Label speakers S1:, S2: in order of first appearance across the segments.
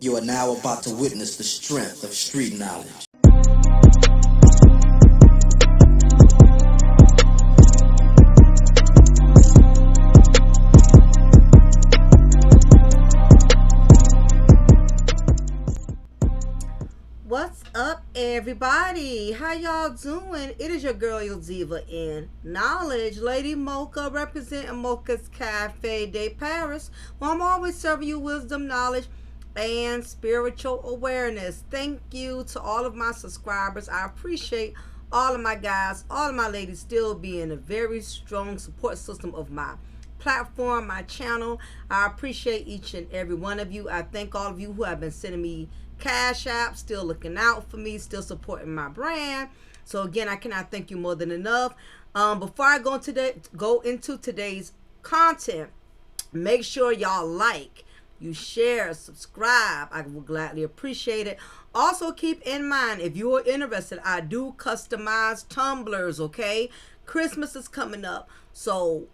S1: You are now about to witness the strength of street knowledge.
S2: What's up, everybody? How y'all doing? It is your girl, your diva in knowledge, Lady Mocha, representing Mocha's Cafe de Paris, where I'm always serving you wisdom, knowledge, and spiritual awareness. Thank you to all of my subscribers. I appreciate all of my guys, all of my ladies still being a very strong support system of my platform, my channel. I appreciate each and every one of you. I thank all of you who have been sending me cash app, still looking out for me, still supporting my brand. So again, I cannot thank you more than enough. Before I go into today's content, make sure y'all like, you share, subscribe. I will gladly appreciate it. Also keep in mind, if you are interested, I do customize tumblers, okay? Christmas is coming up. So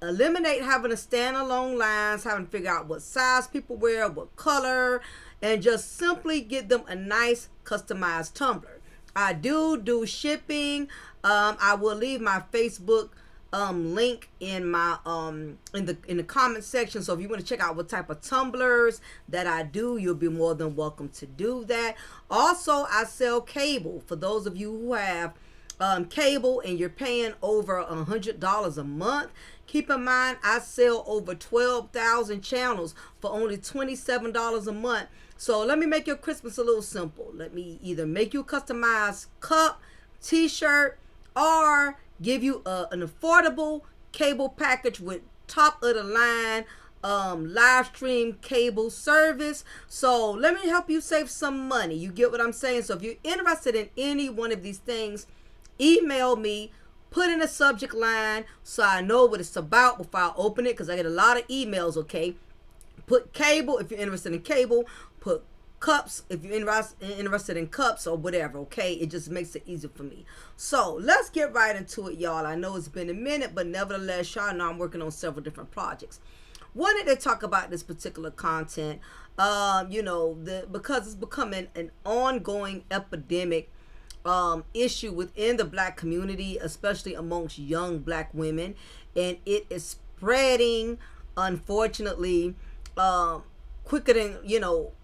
S2: eliminate having a standalone lines, having to figure out what size people wear, what color, and just simply get them a nice customized tumbler. I do shipping. I will leave my Facebook link in my in the comment section. So if you want to check out what type of tumblers that I do, you'll be more than welcome to do that. Also, I sell cable for those of you who have cable and you're paying over $100 a month. Keep in mind, I sell over 12,000 channels for only $27 a month. So let me make your Christmas a little simple. Let me either make you a customized cup, t-shirt, or give you an affordable cable package with top of the line live stream cable service. So let me help you save some money. You get what I'm saying? So if you're interested in any one of these things, email me, put in a subject line so I know what it's about before I open it, because I get a lot of emails, okay? Put cable if you're interested in cable. Put cups if you're interested in cups or whatever, okay? It just makes it easier for me. So let's get right into it, y'all. I know it's been a minute, but nevertheless, y'all know I'm working on several different projects. Wanted to talk about this particular content, because it's becoming an ongoing epidemic issue within the black community, especially amongst young black women, and it is spreading, unfortunately, quicker than,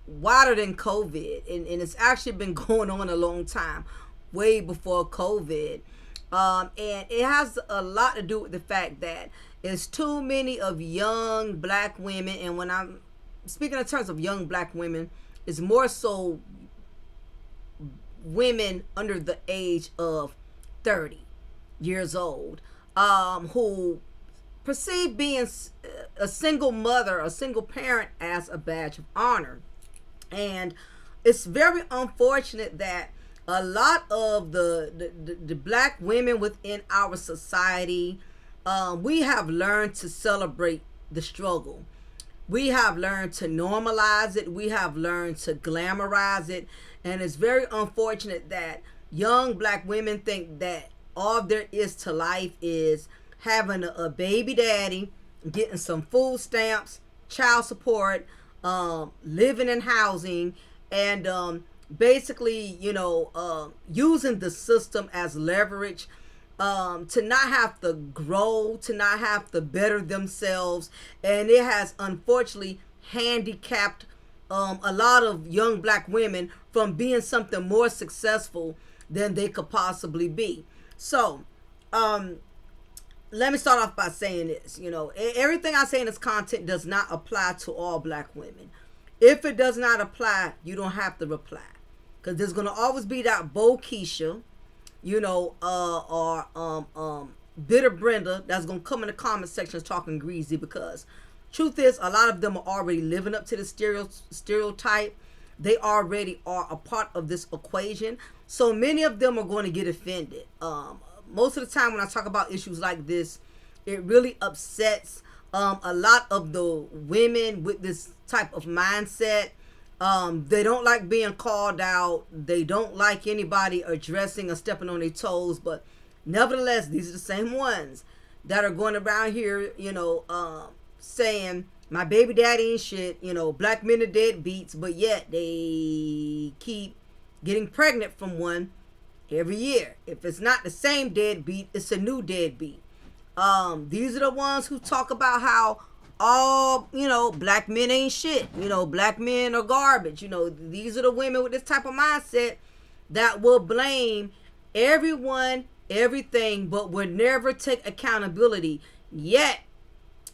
S2: wider than COVID, and it's actually been going on a long time, way before COVID, and it has a lot to do with the fact that it's too many of young black women, and when I'm speaking in terms of young black women, it's more so women under the age of 30 years old, who perceive being a single mother, a single parent, as a badge of honor. And it's very unfortunate that a lot of the black women within our society, we have learned to celebrate the struggle. We have learned to normalize it. We have learned to glamorize it. And it's very unfortunate that young black women think that all there is to life is having a baby daddy, getting some food stamps, child support, living in housing, and basically, using the system as leverage, to not have to grow, to not have to better themselves. And it has unfortunately handicapped a lot of young black women from being something more successful than they could possibly be. So let me start off by saying this. Everything I say in this content does not apply to all black women. If it does not apply, you don't have to reply, because there's going to always be that Bo Keisha, or Bitter Brenda that's going to come in the comment sections talking greasy, because truth is, a lot of them are already living up to the stereotype. They already are a part of this equation. So many of them are going to get offended. Most of the time when I talk about issues like this, it really upsets a lot of the women with this type of mindset. They don't like being called out. They don't like anybody addressing or stepping on their toes. But nevertheless, these are the same ones that are going around here, saying My baby daddy ain't shit. Black men are deadbeats, but yet they keep getting pregnant from one every year. If it's not the same deadbeat, it's a new deadbeat. These are the ones who talk about how all black men ain't shit. Black men are garbage. These are the women with this type of mindset that will blame everyone, everything, but will never take accountability. Yet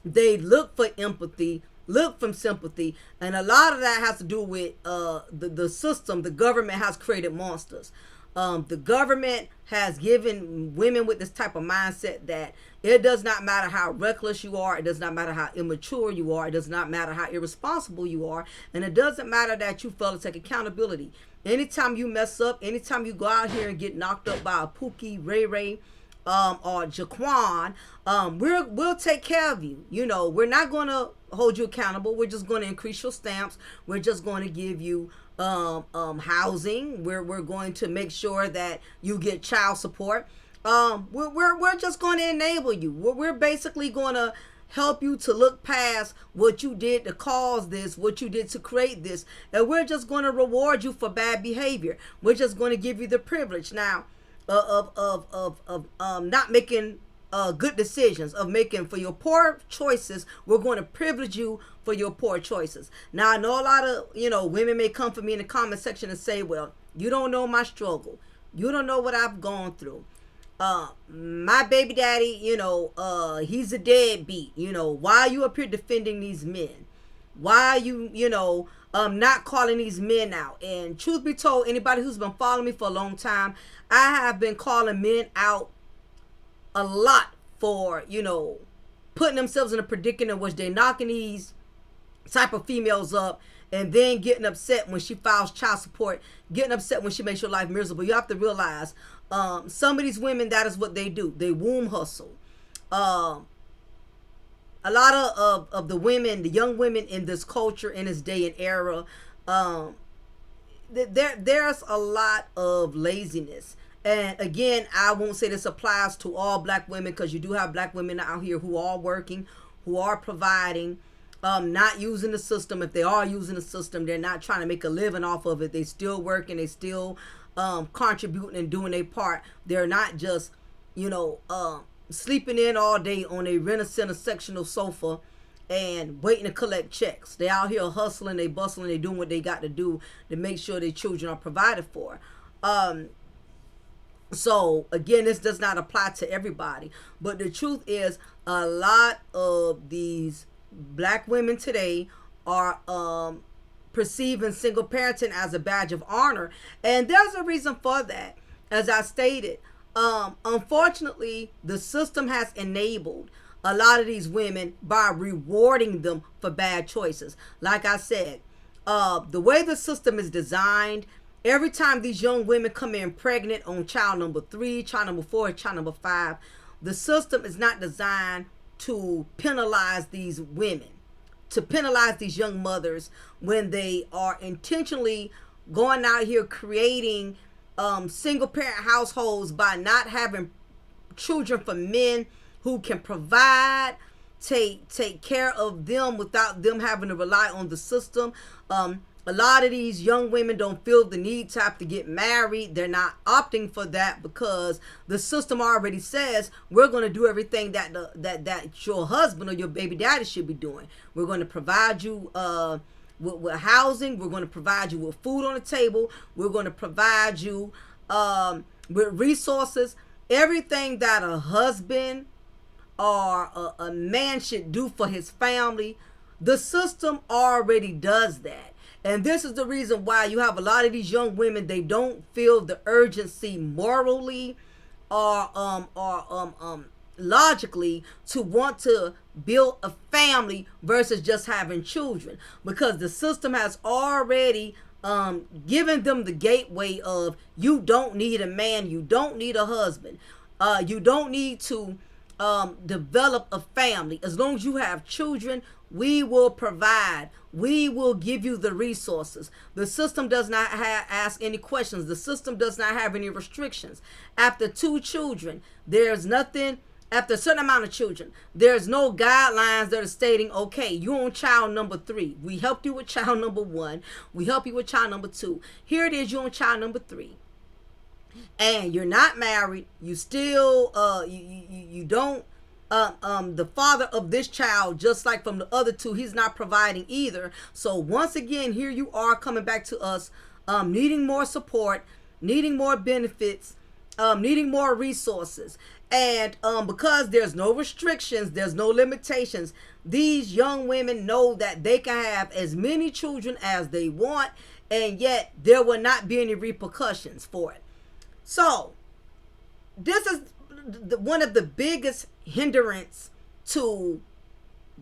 S2: they look for empathy, look for sympathy, and a lot of that has to do with the system. The government has created monsters. The government has given women with this type of mindset that it does not matter how reckless you are, it does not matter how immature you are, it does not matter how irresponsible you are, and it doesn't matter that you fail to take accountability. Anytime you mess up, anytime you go out here and get knocked up by a Pookie, Ray Ray, or Jaquan, we'll take care of you. We're not going to hold you accountable. We're just going to increase your stamps. We're just going to give you housing. We're going to make sure that you get child support. We're just going to enable you. We're basically going to help you to look past what you did to cause this, what you did to create this, and we're just going to reward you for bad behavior. We're just going to give you the privilege now of not making good decisions, of making for your poor choices. We're going to privilege you for your poor choices. Now, I know a lot of women may come for me in the comment section and say, well, you don't know my struggle, you don't know what I've gone through. My baby daddy, he's a deadbeat. Why are you up here defending these men? Why are you not calling these men out? And truth be told, anybody who's been following me for a long time, I have been calling men out a lot for putting themselves in a predicament in which they're knocking these type of females up, and then getting upset when she files child support, getting upset when she makes your life miserable. You have to realize some of these women, that is what they do. They womb hustle. A lot of the women, the young women in this culture, in this day and era, there's a lot of laziness. And again, I won't say this applies to all black women, because you do have black women out here who are working, who are providing, not using the system. If they are using the system, they're not trying to make a living off of it. They still working, they still contributing and doing their part. They're not just sleeping in all day on a rent-a-center sectional sofa and waiting to collect checks. They out here hustling, they bustling, they doing what they got to do to make sure their children are provided for. So again, this does not apply to everybody, but the truth is, a lot of these black women today are perceiving single parenting as a badge of honor, and there's a reason for that. As I stated, unfortunately, the system has enabled a lot of these women by rewarding them for bad choices. Like I said, the way the system is designed, every time these young women come in pregnant on child number 3, child number 4, child number 5, the system is not designed to penalize these women, to penalize these young mothers when they are intentionally going out here creating single parent households by not having children for men who can provide, take care of them without them having to rely on the system. A lot of these young women don't feel the need to have to get married. They're not opting for that because the system already says we're going to do everything that your husband or your baby daddy should be doing. We're going to provide you with housing. We're going to provide you with food on the table. We're going to provide you with resources. Everything that a husband or a man should do for his family, the system already does that. And this is the reason why you have a lot of these young women, they don't feel the urgency morally or logically to want to build a family versus just having children, because the system has already given them the gateway of, you don't need a man, you don't need a husband, you don't need to develop a family. As long as you have children, we will provide. We will give you the resources. The system does not ask any questions. The system does not have any restrictions. After 2 children, there's nothing after a certain amount of children, there's no guidelines that are stating, okay, you're on child number 3. We helped you with child number 1. We help you with child number 2. Here it is, you're on child number 3. And you're not married. You still, you don't, the father of this child, just like from the other 2, he's not providing either. So once again, here you are coming back to us, needing more support, needing more benefits, needing more resources. And because there's no restrictions, there's no limitations, these young women know that they can have as many children as they want, and yet there will not be any repercussions for it. So this is one of the biggest hindrance to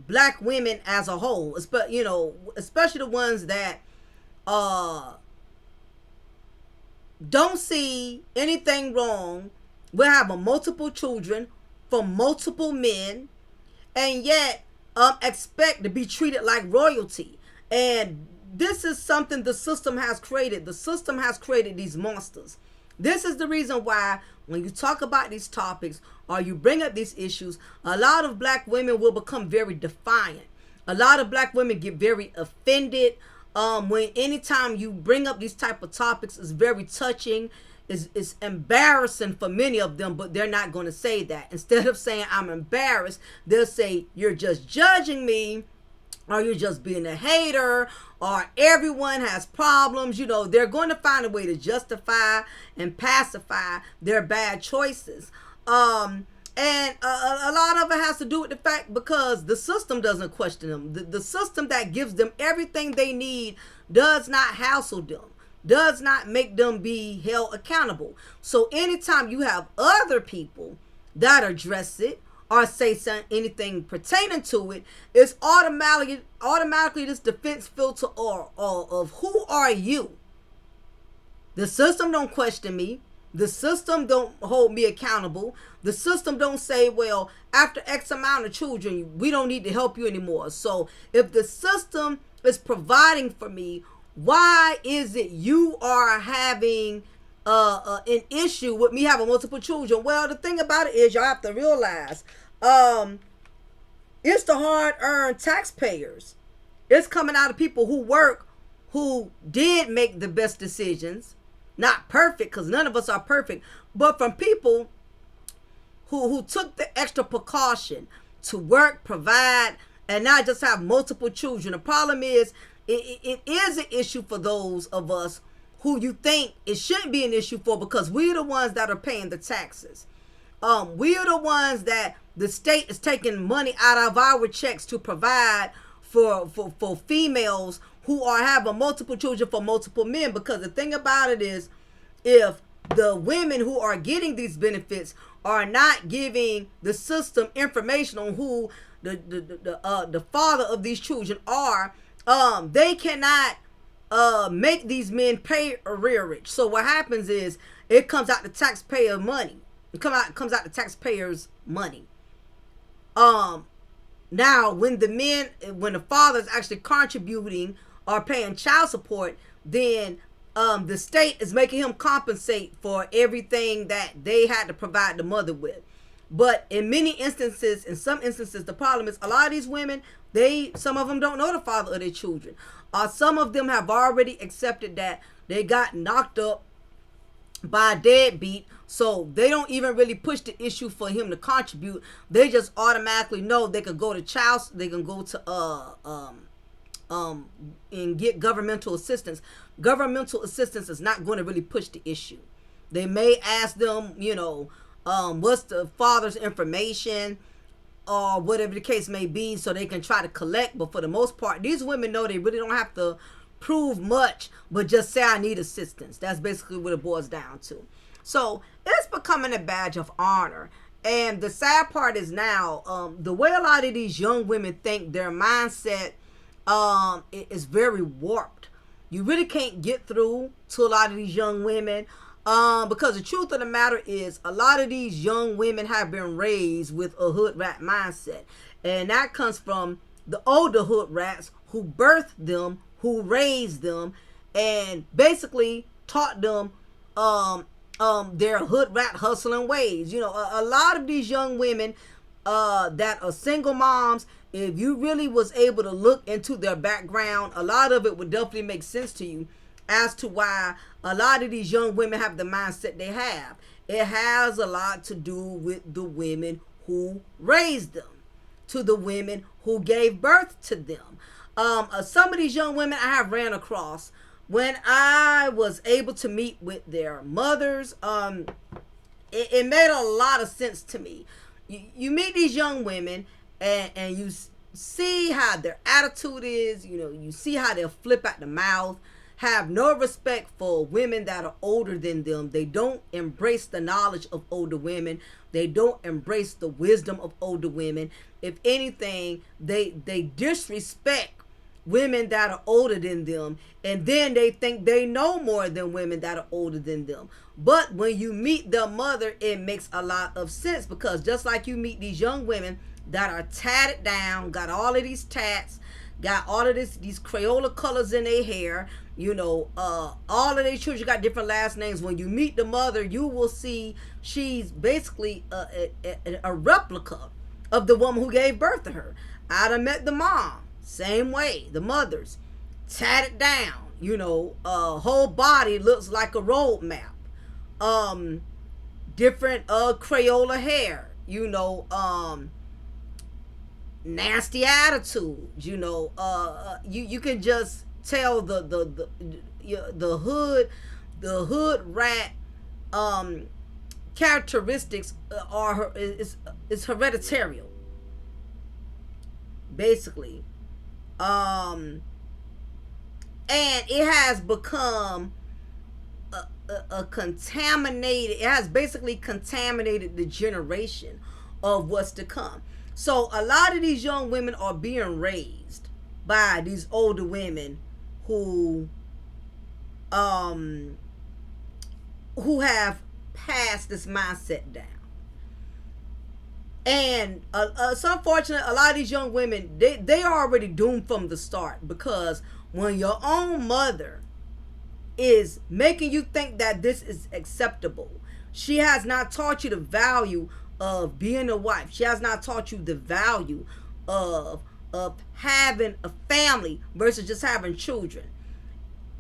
S2: black women as a whole, especially the ones that don't see anything wrong with having multiple children from multiple men, and yet expect to be treated like royalty. And this is something the system has created. The system has created these monsters. This is the reason why when you talk about these topics or you bring up these issues, a lot of black women will become very defiant. A lot of black women get very offended when anytime you bring up these type of topics. It's very touching. It's embarrassing for many of them, but they're not going to say that. Instead of saying I'm embarrassed, they'll say you're just judging me, or you're just being a hater, or everyone has problems. They're going to find a way to justify and pacify their bad choices. And a lot of it has to do with the fact because the system doesn't question them. The system that gives them everything they need does not hassle them, does not make them be held accountable. So anytime you have other people that address it or say anything pertaining to it, it's automatically this defense filter or of who are you? The system don't question me. The system don't hold me accountable. The system don't say, well, after X amount of children, we don't need to help you anymore. So if the system is providing for me, why is it you are having an issue with me having multiple children? Well, the thing about it is y'all have to realize it's the hard-earned taxpayers. It's coming out of people who work, who did make the best decisions. Not perfect, because none of us are perfect, but from people who took the extra precaution to work, provide, and not just have multiple children. The problem is, it is an issue for those of us who you think it shouldn't be an issue for, because we're the ones that are paying the taxes. We are the ones that the state is taking money out of our checks to provide for females who are having multiple children for multiple men. Because the thing about it is, if the women who are getting these benefits are not giving the system information on who the father of these children are, they cannot make these men pay arrearage. So what happens is it comes out the taxpayer money. It comes out the taxpayers' money. Now when the father is actually contributing or paying child support, then the state is making him compensate for everything that they had to provide the mother with. But in some instances, the problem is a lot of these women, some of them don't know the father of their children. Some of them have already accepted that they got knocked up by a deadbeat, so they don't even really push the issue for him to contribute. They just automatically know they can go to and get governmental assistance. Governmental assistance is not going to really push the issue. They may ask them, what's the father's information or whatever the case may be, so they can try to collect. But for the most part, these women know they really don't have to prove much, but just say I need assistance. That's basically what it boils down to. So it's becoming a badge of honor. And the sad part is now, the way a lot of these young women think, their mindset is very warped. You really can't get through to a lot of these young women, because the truth of the matter is a lot of these young women have been raised with a hood rat mindset, and that comes from the older hood rats who birthed them, who raised them, and basically taught them their hood rat hustling ways. You know, a lot of these young women that are single moms, if you really was able to look into their background, a lot of it would definitely make sense to you as to why a lot of these young women have the mindset they have. It has a lot to do with the women who raised them, to the women who gave birth to them. Some of these young women I have ran across when I was able to meet with their mothers. It made a lot of sense to me. You meet these young women and you see how their attitude is. You know, you see how they'll flip at the mouth, have no respect for women that are older than them. They don't embrace the knowledge of older women. They don't embrace the wisdom of older women. If anything, they disrespect women that are older than them, and then they think they know more than women that are older than them. But when you meet their mother, it makes a lot of sense, because just like you meet these young women that are tatted down, got all of these tats, got all of these Crayola colors in their hair, you know, all of their children got different last names. When you meet the mother, you will see she's basically a replica of the woman who gave birth to her. I done met the mom, same way. The mothers, tatted down, you know, whole body looks like a road map. Different Crayola hair, you know, nasty attitudes, you know. You can just tell the hood rat characteristics is hereditary, basically. And it has become a contaminated, it has basically contaminated the generation of what's to come. So a lot of these young women are being raised by these older women who have passed this mindset down. And it's unfortunate, a lot of these young women, they are already doomed from the start, because when your own mother is making you think that this is acceptable, she has not taught you the value of being a wife. She has not taught you the value of having a family versus just having children.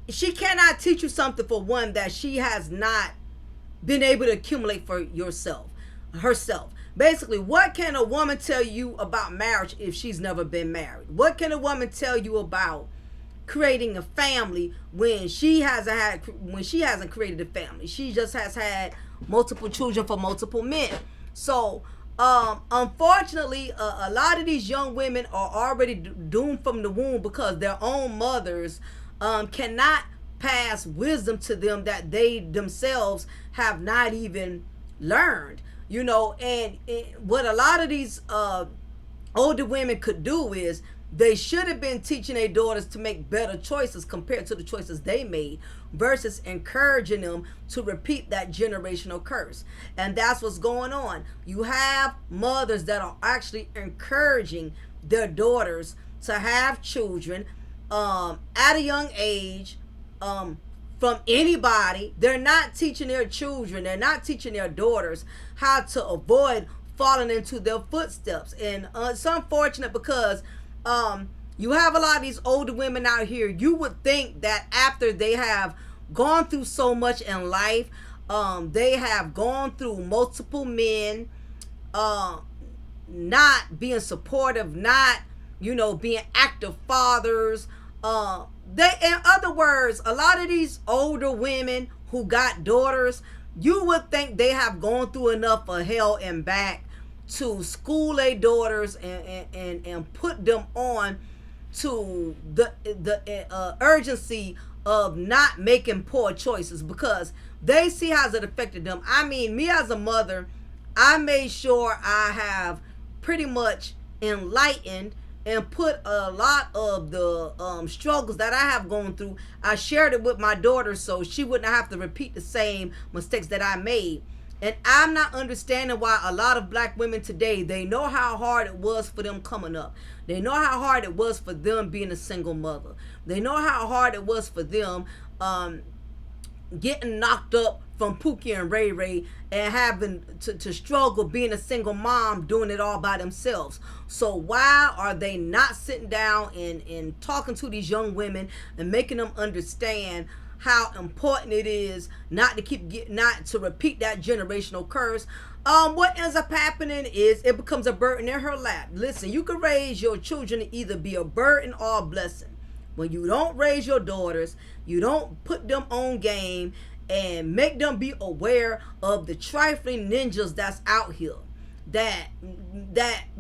S2: She cannot teach you something, for one, that she has not been able to accumulate for herself. Basically, what can a woman tell you about marriage if she's never been married? What can a woman tell you about creating a family when she hasn't created a family? She just has had multiple children for multiple men. So unfortunately, a lot of these young women are already doomed from the womb, because their own mothers cannot pass wisdom to them that they themselves have not even learned. You know, and what a lot of these older women could do is, they should have been teaching their daughters to make better choices compared to the choices they made, versus encouraging them to repeat that generational curse. And that's what's going on. You have mothers that are actually encouraging their daughters to have children at a young age, from anybody. They're not teaching their children, they're not teaching their daughters how to avoid falling into their footsteps. And it's unfortunate, because you have a lot of these older women out here. You would think that after they have gone through so much in life, they have gone through multiple men, not being supportive, not, you know, being active fathers. In other words, a lot of these older women who got daughters, you would think they have gone through enough of hell and back to school their daughters and put them on to the urgency of not making poor choices, because they see how it affected them. I mean, me as a mother, I made sure I have pretty much enlightened and put a lot of the struggles that I have gone through. I shared it with my daughter so she wouldn't have to repeat the same mistakes that I made. And I'm not understanding why a lot of black women today, they know how hard it was for them coming up. They know how hard it was for them being a single mother. They know how hard it was for them getting knocked up from Pookie and Ray Ray and having to struggle being a single mom doing it all by themselves. So why are they not sitting down and talking to these young women and making them understand how important it is not to repeat that generational curse? What ends up happening is it becomes a burden in her lap. Listen, you can raise your children to either be a burden or a blessing. When you don't raise your daughters, you don't put them on game and make them be aware of the trifling ninjas that's out here that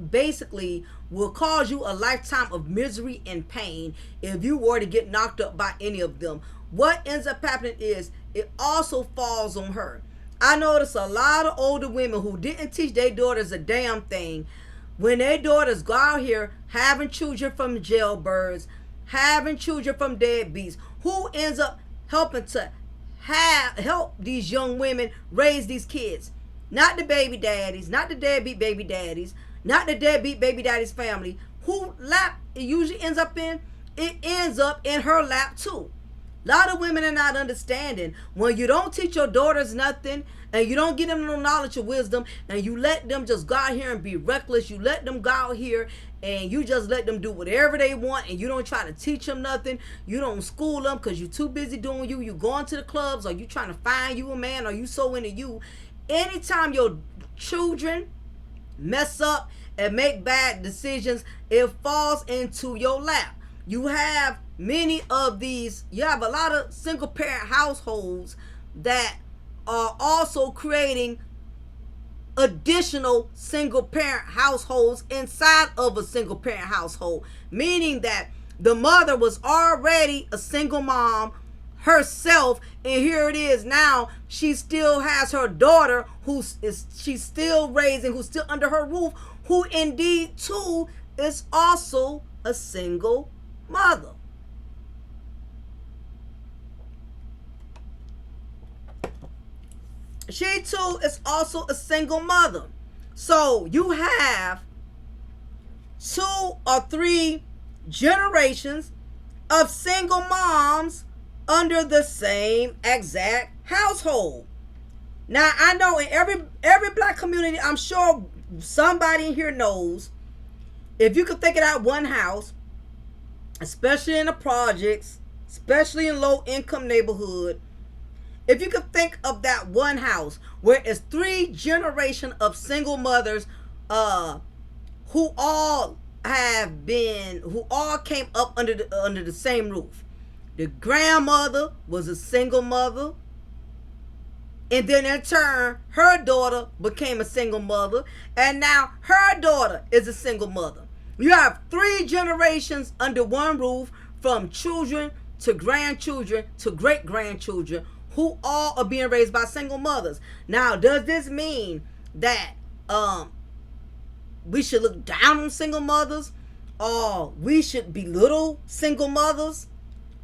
S2: basically will cause you a lifetime of misery and pain if you were to get knocked up by any of them. What ends up happening is it also falls on her. I notice a lot of older women who didn't teach their daughters a damn thing. When their daughters go out here having children from jailbirds, having children from deadbeats, who ends up helping to help these young women raise these kids? Not the baby daddies, not the deadbeat baby daddies, not the deadbeat baby daddy's family. Who lap it usually ends up in? It ends up in her lap too. A lot of women are not understanding. When you don't teach your daughters nothing and you don't give them no knowledge or wisdom and you let them just go out here and be reckless, you let them go out here and you just let them do whatever they want and you don't try to teach them nothing. You don't school them because you're too busy doing you. You going to the clubs, or you trying to find you a man, or you so into you. Anytime your children mess up and make bad decisions, it falls into your lap. You have many of these, you have a lot of single parent households that are also creating additional single parent households inside of a single parent household, meaning that the mother was already a single mom herself, and here it is now she still has her daughter she's still raising, who's still under her roof, who indeed too is also a single mother. She too is also a single mother. So you have 2 or 3 generations of single moms under the same exact household. Now I know in every black community, I'm sure somebody in here knows, if you could think of that one house, especially in the projects, especially in low income neighborhood, if you could think of that one house where it's 3 generations of single mothers who all came up under the same roof. The grandmother was a single mother, and then in turn her daughter became a single mother, and now her daughter is a single mother. You have 3 generations under one roof, from children to grandchildren to great grandchildren, who all are being raised by single mothers. Now, does this mean that we should look down on single mothers, or we should belittle single mothers,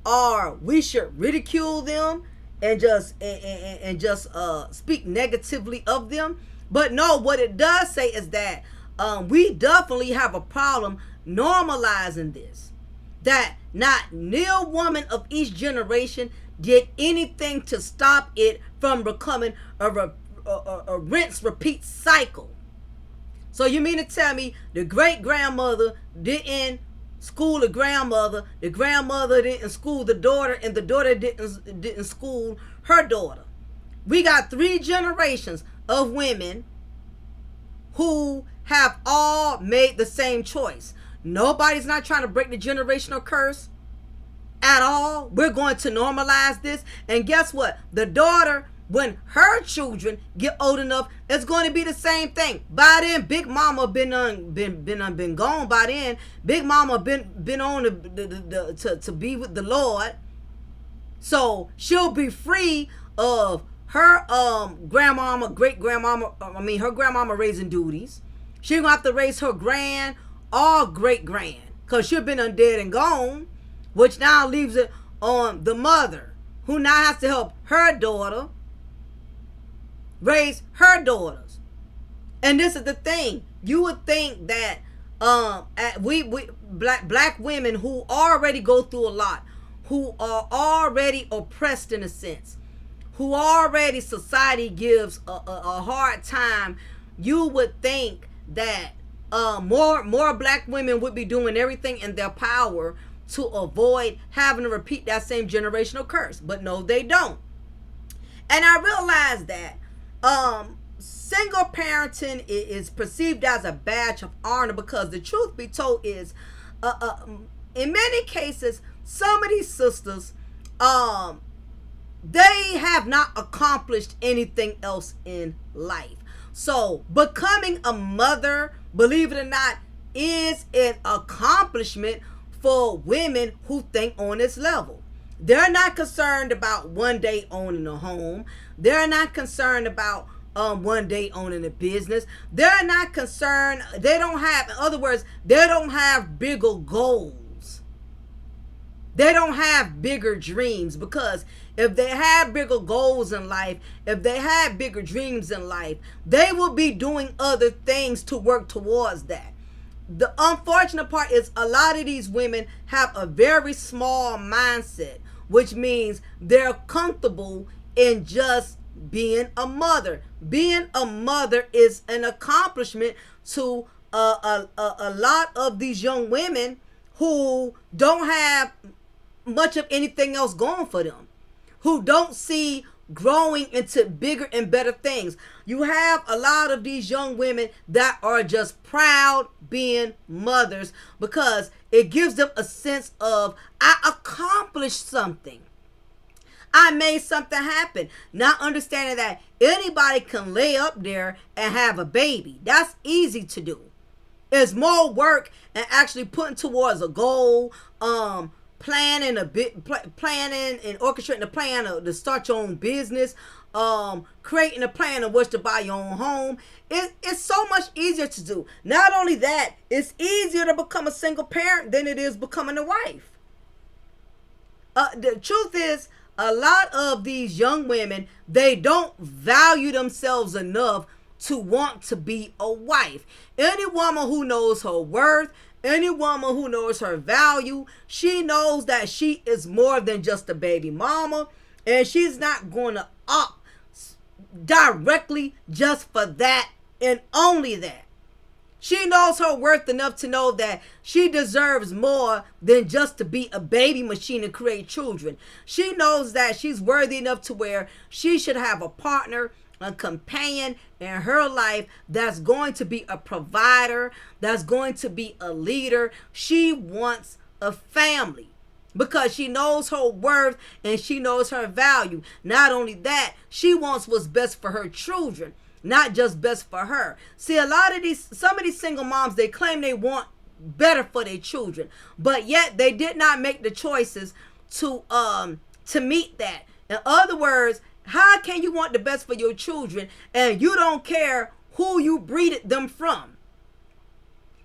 S2: or we should ridicule them and just speak negatively of them? But no, what it does say is that we definitely have a problem normalizing this, that not near woman of each generation did anything to stop it from becoming a rinse repeat cycle. So you mean to tell me the great grandmother didn't school the grandmother didn't school the daughter, and the daughter didn't school her daughter? We got 3 generations of women who have all made the same choice. Nobody's not trying to break the generational curse at all. We're going to normalize this, and guess what? The daughter, when her children get old enough, it's going to be the same thing. By then, Big Mama been gone. By then, Big Mama been on to be with the Lord, so she'll be free of her grandmama, great grandmama. Her grandmama raising duties. She gonna have to raise her grand or great grand, cause she'll been dead and gone, which now leaves it on the mother, who now has to help her daughter raise her daughters. And this is the thing. You would think that we black women who already go through a lot, who are already oppressed in a sense, who already society gives a hard time, you would think that more black women would be doing everything in their power to avoid having to repeat that same generational curse. But no, they don't. And I realize that single parenting is perceived as a badge of honor, because the truth be told is, in many cases, some of these sisters, they have not accomplished anything else in life. So becoming a mother, believe it or not, is an accomplishment for women who think on this level. They're not concerned about one day owning a home. They're not concerned about one day owning a business. They're not concerned. They don't have, in other words, they don't have bigger goals. They don't have bigger dreams, because if they had bigger goals in life, if they had bigger dreams in life, they will be doing other things to work towards that. The unfortunate part is a lot of these women have a very small mindset, which means they're comfortable in just being a mother. Being a mother is an accomplishment to a lot of these young women who don't have much of anything else going for them, who don't see growing into bigger and better things. You have a lot of these young women that are just proud being mothers, because it gives them a sense of, I accomplished something. I made something happen. Not understanding that anybody can lay up there and have a baby. That's easy to do. It's more work and actually putting towards a goal, planning and orchestrating a plan to start your own business, creating a plan of what to buy your own home. It's so much easier to do. Not only that, it's easier to become a single parent than it is becoming a wife. The truth is, a lot of these young women, they don't value themselves enough to want to be a wife. Any woman who knows her worth, any woman who knows her value, she knows that she is more than just a baby mama, and she's not going to opt directly just for that and only that. She knows her worth enough to know that she deserves more than just to be a baby machine and create children. She knows that she's worthy enough to where she should have a partner, a companion in her life that's going to be a provider, that's going to be a leader. She wants a family because she knows her worth and she knows her value. Not only that, she wants what's best for her children, not just best for her. See, some of these single moms, they claim they want better for their children, but yet they did not make the choices to meet that. In other words, how can you want the best for your children and you don't care who you breeded them from?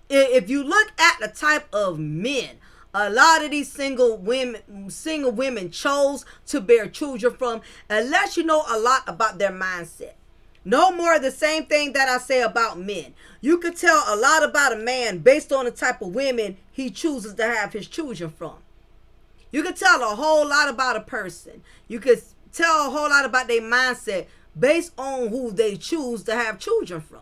S2: If you look at the type of men a lot of these single women chose to bear children from, unless you know a lot about their mindset. No more the same thing that I say about men. You could tell a lot about a man based on the type of women he chooses to have his children from. You could tell a whole lot about a person. You could tell a whole lot about their mindset based on who they choose to have children from.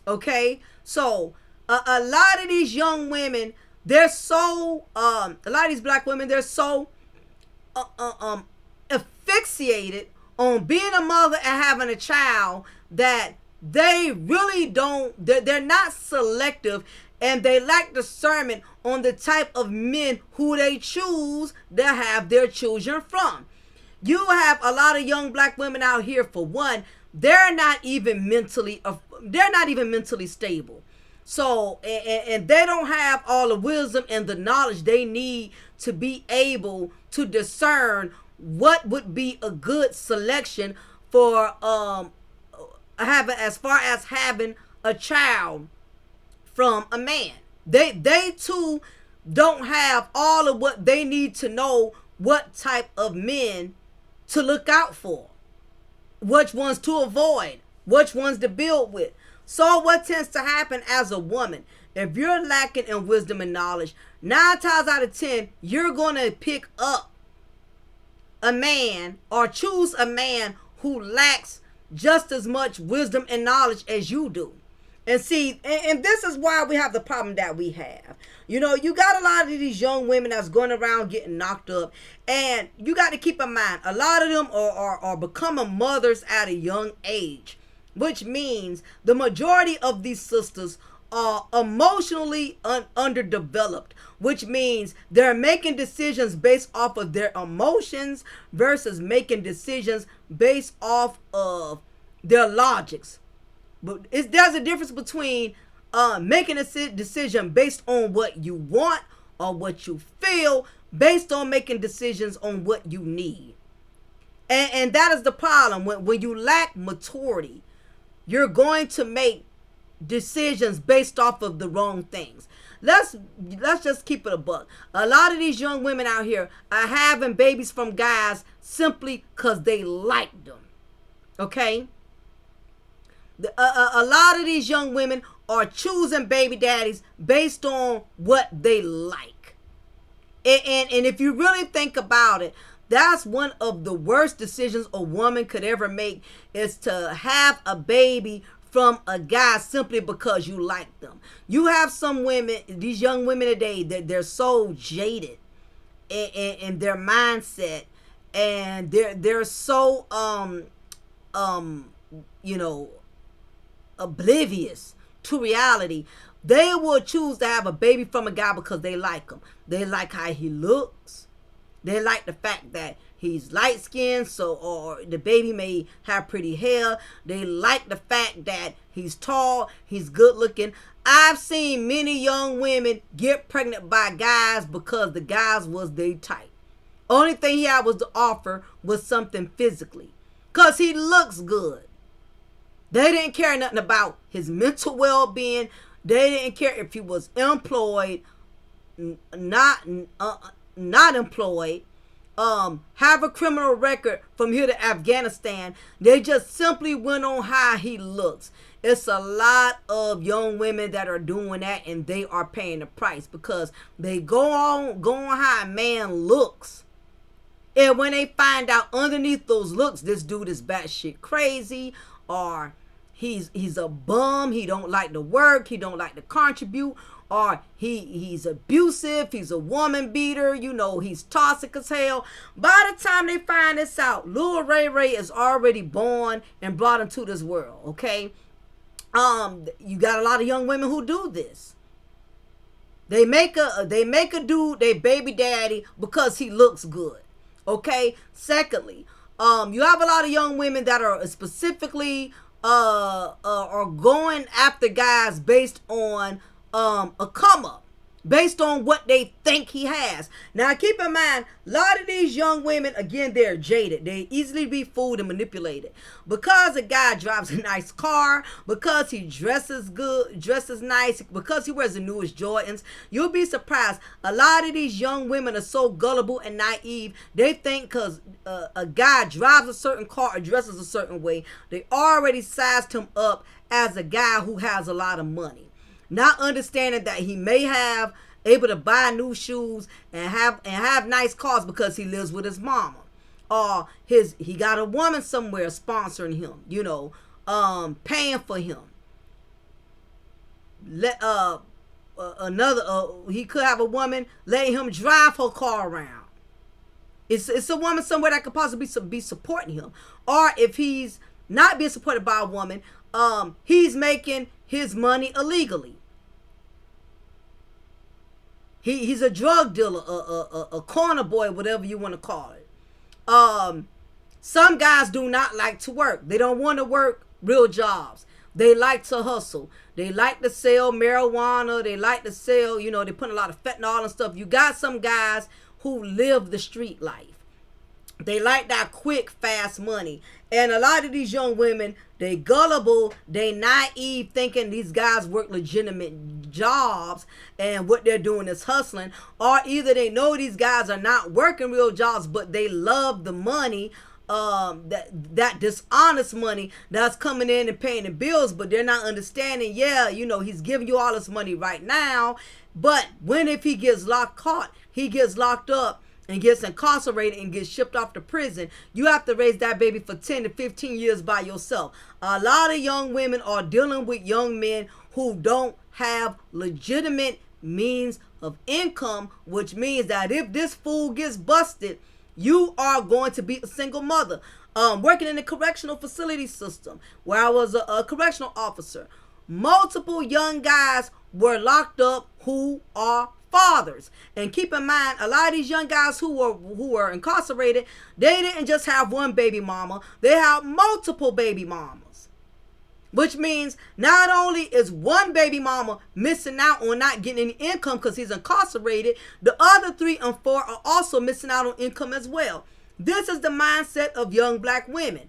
S2: Okay? So, a lot of these young women, they're so, a lot of these black women, they're so asphyxiated on being a mother and having a child that they really don't, they're not selective, and they lack discernment on the type of men who they choose to have their children from. You have a lot of young black women out here, for one, they're not even mentally stable. So, and they don't have all the wisdom and the knowledge they need to be able to discern what would be a good selection for having a child from a man. They too don't have all of what they need to know what type of men to look out for, which ones to avoid, which ones to build with. So what tends to happen as a woman, if you're lacking in wisdom and knowledge, 9 times out of 10, you're going to pick up a man or choose a man who lacks just as much wisdom and knowledge as you do. And see, and this is why we have the problem that we have. You know, you got a lot of these young women that's going around getting knocked up. And you got to keep in mind, a lot of them are becoming mothers at a young age. Which means the majority of these sisters are emotionally underdeveloped. Which means they're making decisions based off of their emotions versus making decisions based off of their logics. But there's a difference between making a decision based on what you want or what you feel, based on making decisions on what you need. And that is the problem. When you lack maturity, you're going to make decisions based off of the wrong things. Let's just keep it a buck. A lot of these young women out here are having babies from guys simply because they like them. Okay? A lot of these young women are choosing baby daddies based on what they like. And if you really think about it, that's one of the worst decisions a woman could ever make, is to have a baby from a guy simply because you like them. You have some women, these young women today, that they're so jaded in their mindset, and they're so oblivious to reality. They will choose to have a baby from a guy because they like him. They like how he looks. They like the fact that he's light skinned, or the baby may have pretty hair. They like the fact that he's tall, he's good looking. I've seen many young women get pregnant by guys because the guys was their type. Only thing he had was to offer was something physically, because he looks good. They didn't care nothing about his mental well-being. They didn't care if he was employed, not employed, have a criminal record from here to Afghanistan. They just simply went on how he looks. It's a lot of young women that are doing that, and they are paying the price because they go on how a man looks. And when they find out underneath those looks, this dude is batshit crazy, or he's a bum, he don't like to work, he don't like to contribute, or he's abusive, he's a woman beater, he's toxic as hell. By the time they find this out, little Ray Ray is already born and brought into this world, okay? You got a lot of young women who do this. They make a dude their baby daddy because he looks good, okay? Secondly, you have a lot of young women that are specifically are going after guys based on a come up, based on what they think he has. Now keep in mind, a lot of these young women, again, they're jaded. They easily be fooled and manipulated. Because a guy drives a nice car, because he dresses good, dresses nice, because he wears the newest Jordans, you'll be surprised. A lot of these young women are so gullible and naive. They think because a guy drives a certain car or dresses a certain way, they already sized him up as a guy who has a lot of money. Not understanding that he may have able to buy new shoes and have nice cars because he lives with his mama, or he got a woman somewhere sponsoring him, paying for him. He could have a woman letting him drive her car around. It's a woman somewhere that could possibly be supporting him, or if he's not being supported by a woman, he's making his money illegally. He's a drug dealer, a corner boy, whatever you want to call it. Some guys do not like to work. They don't want to work real jobs. They like to hustle. They like to sell marijuana. They like to sell, they put a lot of fentanyl and stuff. You got some guys who live the street life. They like that quick, fast money. And a lot of these young women, they gullible, they naive, thinking these guys work legitimate jobs and what they're doing is hustling. Or either they know these guys are not working real jobs, but they love the money, that dishonest money that's coming in and paying the bills, but they're not understanding, he's giving you all this money right now, but if he gets caught, he gets locked up, and gets incarcerated and gets shipped off to prison, you have to raise that baby for 10 to 15 years by yourself. A lot of young women are dealing with young men who don't have legitimate means of income, which means that if this fool gets busted, you are going to be a single mother. Working in the correctional facility system, where I was a correctional officer, multiple young guys were locked up who are fathers. And keep in mind, a lot of these young guys who were incarcerated, they didn't just have one baby mama, they have multiple baby mamas. Which means not only is one baby mama missing out on not getting any income because he's incarcerated, the other 3 and 4 are also missing out on income as well. This is the mindset of young black women.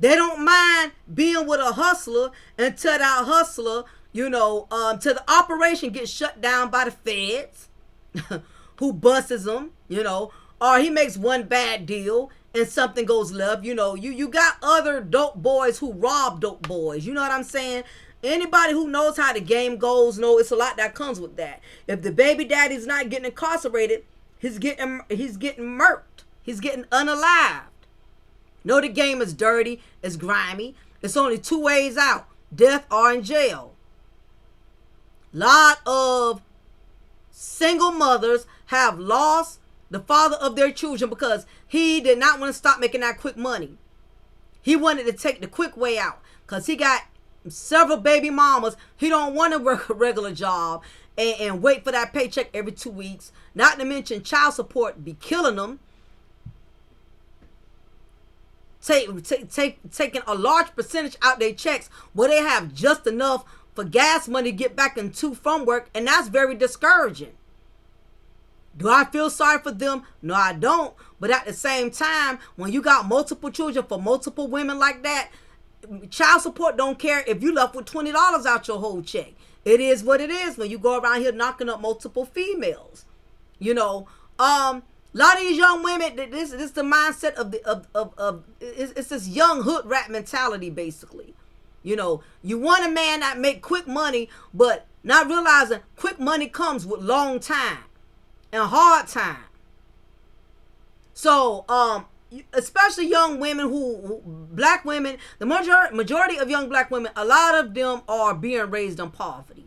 S2: They don't mind being with a hustler until that hustler, till the operation gets shut down by the feds, who busts them, or he makes one bad deal and something goes left. You got other dope boys who rob dope boys. You know what I'm saying? Anybody who knows how the game goes know it's a lot that comes with that. If the baby daddy's not getting incarcerated, he's getting murked. He's getting unalived. No, the game is dirty. It's grimy. It's only 2 ways out: death or in jail. Lot of single mothers have lost the father of their children because he did not want to stop making that quick money. He wanted to take the quick way out because he got several baby mamas. He don't want to work a regular job and wait for that paycheck every 2 weeks. Not to mention child support be killing them. Taking a large percentage out their checks where they have just enough for gas money to get back into from work, and that's very discouraging. Do I feel sorry for them? No, I don't. But at the same time, when you got multiple children for multiple women like that, child support don't care if you left with $20 out your whole check. It is what it is when you go around here knocking up multiple females. A lot of these young women, this is the mindset of it's this young hood rat mentality, basically. You want a man that make quick money, but not realizing quick money comes with long time and hard time. So, especially young women black women, the majority of young black women, a lot of them are being raised in poverty.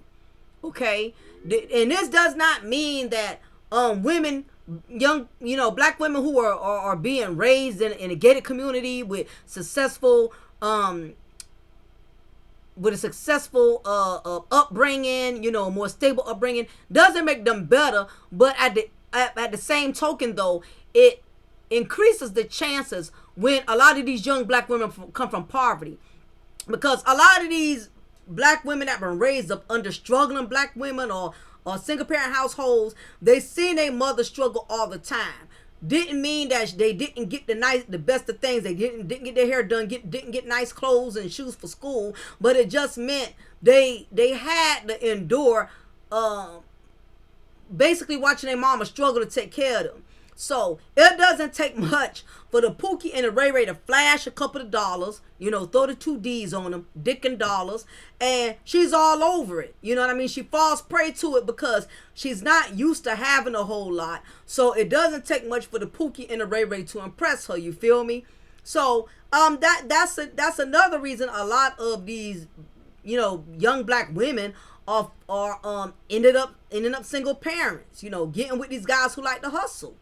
S2: Okay? And this does not mean that women, black women who are being raised in a gated community with a successful upbringing, more stable upbringing, doesn't make them better. But at the same token, though, it increases the chances when a lot of these young black women come from poverty, because a lot of these black women that were raised up under struggling black women or single parent households, they seen their mother struggle all the time. Didn't mean that they didn't get the best of things. They didn't get their hair done, didn't get nice clothes and shoes for school, but it just meant they had to endure basically watching their mama struggle to take care of them. So it doesn't take much for the Pookie and the Ray Ray to flash a couple of dollars, throw the 2 D's on them, dick and dollars, and she's all over it. You know what I mean? She falls prey to it because she's not used to having a whole lot. So it doesn't take much for the Pookie and the Ray Ray to impress her. You feel me? So that's another reason a lot of these young black women are ended up single parents. Getting with these guys who like to hustle.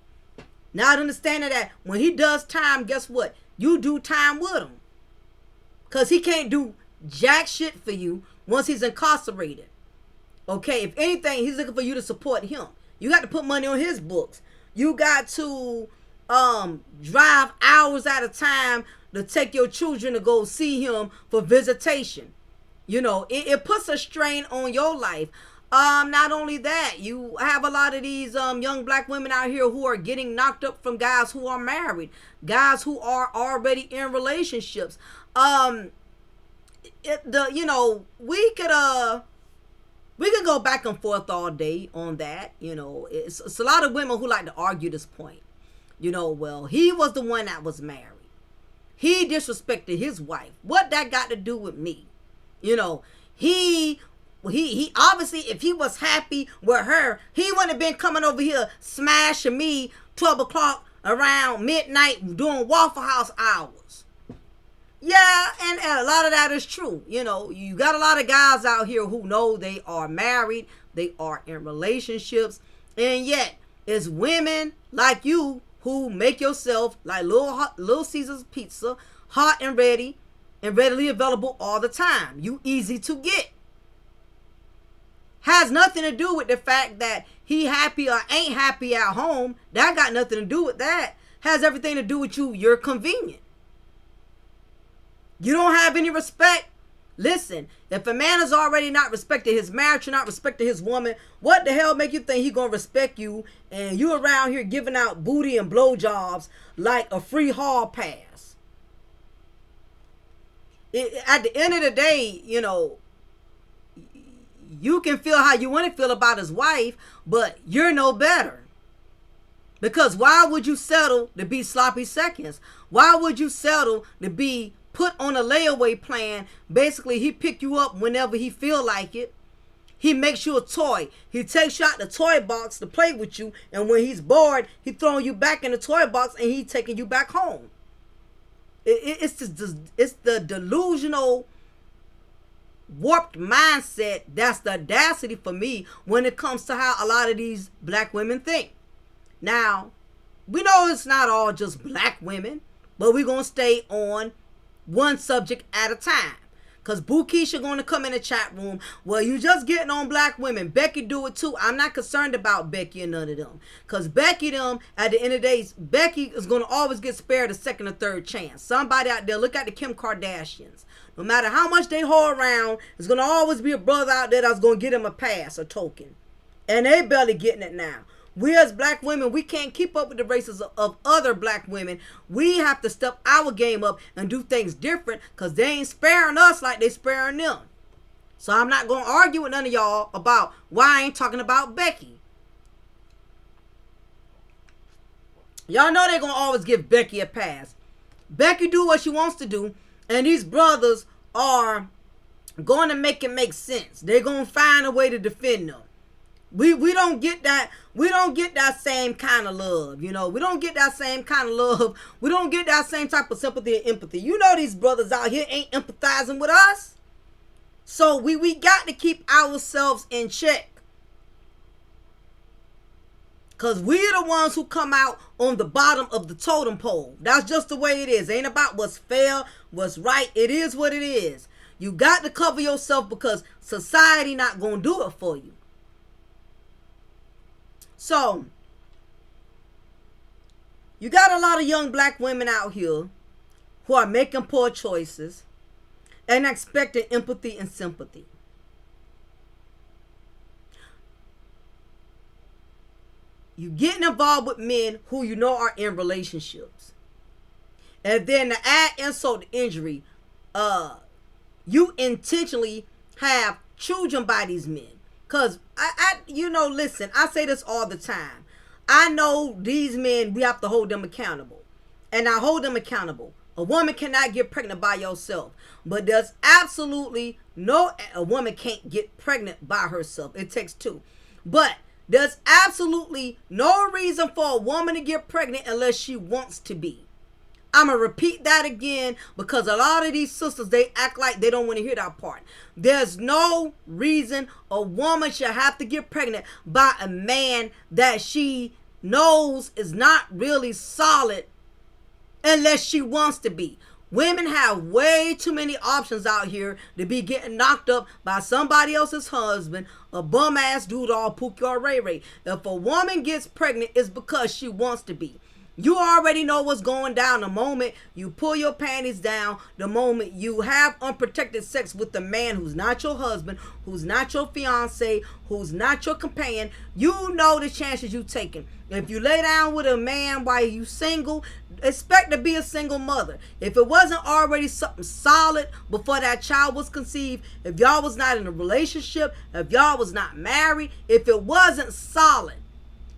S2: Not understanding that when he does time, guess what? You do time with him. Because he can't do jack shit for you once he's incarcerated. Okay, if anything, he's looking for you to support him. You got to put money on his books. You got to drive hours at a time to take your children to go see him for visitation. It puts a strain on your life. Not only that, you have a lot of these young black women out here who are getting knocked up from guys who are married, guys who are already in relationships. We could go back and forth all day on that. It's a lot of women who like to argue this point. Well, he was the one that was married. He disrespected his wife. What that got to do with me? He he obviously, if he was happy with her, he wouldn't have been coming over here smashing me 12 o'clock around midnight doing Waffle House hours. Yeah, and a lot of that is true. You know, you got a lot of guys out here who know they are married, they are in relationships, and yet it's women like you who make yourself like Little Caesar's pizza, hot and ready and readily available all the time. You easy to get. Has nothing to do with the fact that he happy or ain't happy at home. That got nothing to do with that. Has everything to do with you. You're convenient. You don't have any respect. Listen, if a man is already not respecting his marriage, you're not respecting his woman, what the hell make you think he gonna respect you and you around here giving out booty and blowjobs like a free hall pass? At the end of the day, you know, you can feel how you want to feel about his wife, but you're no better. Because why would you settle to be sloppy seconds? Why would you settle to be put on a layaway plan? Basically, he pick you up whenever he feel like it. He makes you a toy. He takes you out the toy box to play with you, and when he's bored, he throwing you back in the toy box and he taking you back home. It's the delusional, warped mindset that's the audacity for me when it comes to how a lot of these black women think. Now, we know it's not all just black women, but we're going to stay on one subject at a time. Because Boo Keisha going to come in the chat room. Well, you just getting on black women. Becky do it too. I'm not concerned about Becky and none of them. Because Becky them, at the end of the day, Becky is going to always get spared a second or third chance. Somebody out there, look at the Kim Kardashians. No matter how much they hold around, there's going to always be a brother out there that's going to get him a pass, a token. And they barely getting it now. We as black women, we can't keep up with the races of other black women. We have to step our game up and do things different because they ain't sparing us like they sparing them. So I'm not going to argue with none of y'all about why I ain't talking about Becky. Y'all know they're going to always give Becky a pass. Becky do what she wants to do, and these brothers are going to make it make sense. They're going to find a way to defend them. We don't get that. We don't get that same kind of love, you know. We don't get that same kind of love. We don't get that same type of sympathy and empathy. You know, these brothers out here ain't empathizing with us. So we got to keep ourselves in check. Because we're the ones who come out on the bottom of the totem pole. That's just the way it is. It ain't about what's fair, what's right. It is what it is. You got to cover yourself because society not going to do it for you. So, you got a lot of young black women out here who are making poor choices and expecting empathy and sympathy. You getting involved with men who you know are in relationships. And then to add insult to injury, you intentionally have children by these men. Because, listen, I say this all the time. I know these men, we have to hold them accountable. And I hold them accountable. A woman cannot get pregnant by herself. But there's absolutely a woman can't get pregnant by herself. It takes two. But there's absolutely no reason for a woman to get pregnant unless she wants to be. I'm going to repeat that again because a lot of these sisters, they act like they don't want to hear that part. There's no reason a woman should have to get pregnant by a man that she knows is not really solid unless she wants to be. Women have way too many options out here to be getting knocked up by somebody else's husband, a bum-ass dude or Pookie or Ray Ray. If a woman gets pregnant, it's because she wants to be. You already know what's going down the moment you pull your panties down, the moment you have unprotected sex with a man who's not your husband, who's not your fiance, who's not your companion. You know the chances you taking. If you lay down with a man while you single, expect to be a single mother. If it wasn't already something solid before that child was conceived, if y'all was not in a relationship, if y'all was not married, if it wasn't solid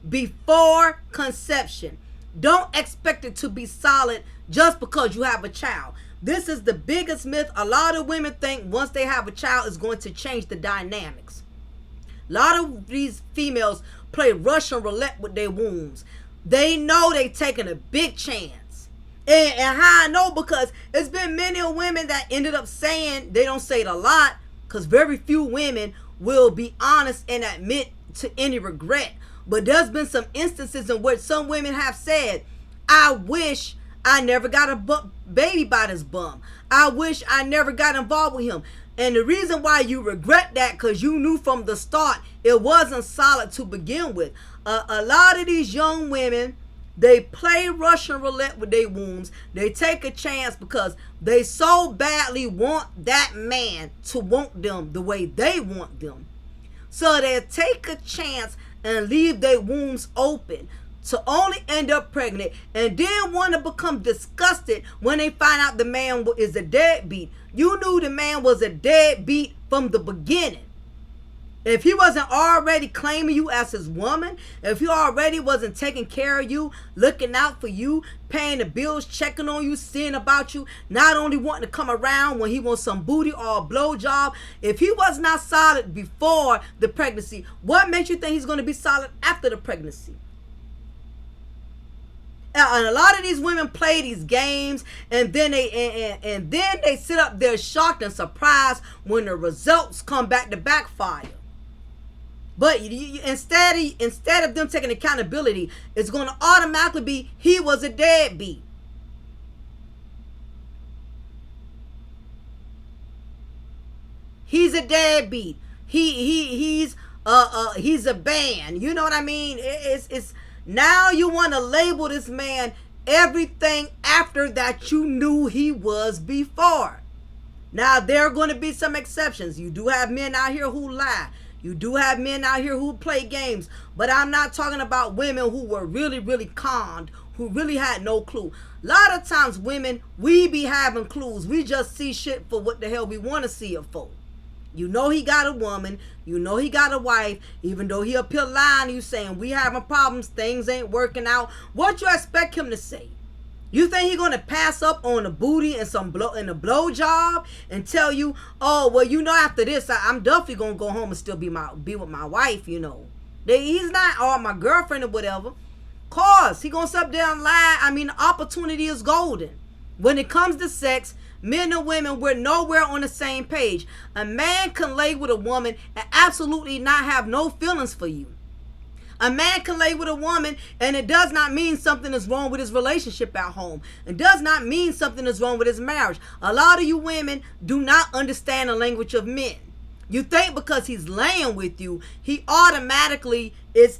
S2: before conception, Don't expect it to be solid just because you have a child. This is the biggest myth. A lot of women think once they have a child is going to change the dynamics. A lot of these females play Russian roulette with their wombs. They know they taking a big chance. And how I know, because it's been many women that ended up saying, they don't say it a lot, because very few women will be honest and admit to any regret. But there's been some instances in which some women have said, I wish I never got a baby by this bum. I wish I never got involved with him. And the reason why you regret that, because you knew from the start it wasn't solid to begin with. A lot of these young women, they play Russian roulette with their wombs. They take a chance because they so badly want that man to want them the way they want them. So they take a chance and leave their wombs open to only end up pregnant, and then want to become disgusted when they find out the man is a deadbeat. You knew the man was a deadbeat from the beginning. If he wasn't already claiming you as his woman, if he already wasn't taking care of you, looking out for you, paying the bills, checking on you, seeing about you, not only wanting to come around when he wants some booty or a blowjob, if he was not solid before the pregnancy, what makes you think he's going to be solid after the pregnancy? And a lot of these women play these games, and then they sit up there shocked and surprised when the results come back to backfire. But instead of them taking accountability, it's going to automatically be he was a deadbeat. He's a deadbeat. He's a ban. You know what I mean? It's now you want to label this man everything after that you knew he was before. Now there are going to be some exceptions. You do have men out here who lie. You do have men out here who play games. But I'm not talking about women who were really, really conned, who really had no clue. A lot of times women, we be having clues. We just see shit for what the hell we want to see it for. You know he got a woman. You know he got a wife. Even though he up here lying, you saying we having problems, things ain't working out. What you expect him to say? You think he gonna pass up on a booty and a blow job and tell you, oh well, you know after this I'm definitely gonna go home and still be with my wife, you know. He's not, or my girlfriend or whatever. Cause he gonna sit up there and lie. I mean, the opportunity is golden. When it comes to sex, men and women, we're nowhere on the same page. A man can lay with a woman and absolutely not have no feelings for you. A man can lay with a woman and it does not mean something is wrong with his relationship at home. It does not mean something is wrong with his marriage. A lot of you women do not understand the language of men. You think because he's laying with you, he automatically is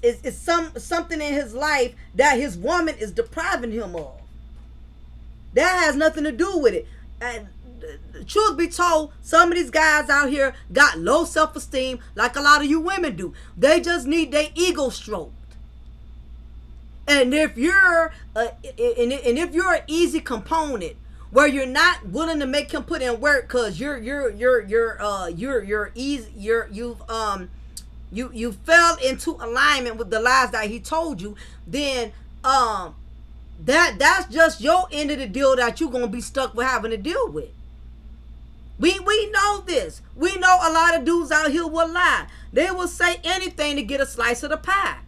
S2: something in his life that his woman is depriving him of. That has nothing to do with it. And truth be told, some of these guys out here got low self-esteem like a lot of you women do. They just need their ego stroked. And if you're an easy component where you're not willing to make him put in work because you fell into alignment with the lies that he told you, then that's just your end of the deal that you're gonna be stuck with having to deal with. We know this. We know a lot of dudes out here will lie. They will say anything to get a slice of the pie.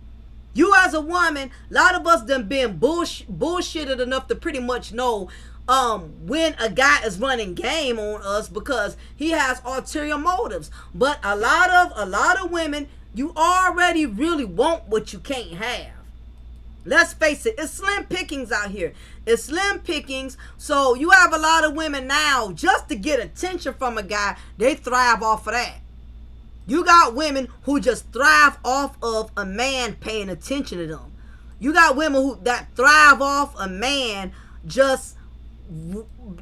S2: You as a woman, a lot of us done been bullshitted enough to pretty much know when a guy is running game on us because he has ulterior motives. But a lot of women, you already really want what you can't have. Let's face it, it's slim pickings out here. It's slim pickings. So you have a lot of women now, just to get attention from a guy, they thrive off of that. You got women who just thrive off of a man paying attention to them. You got women that thrive off a man just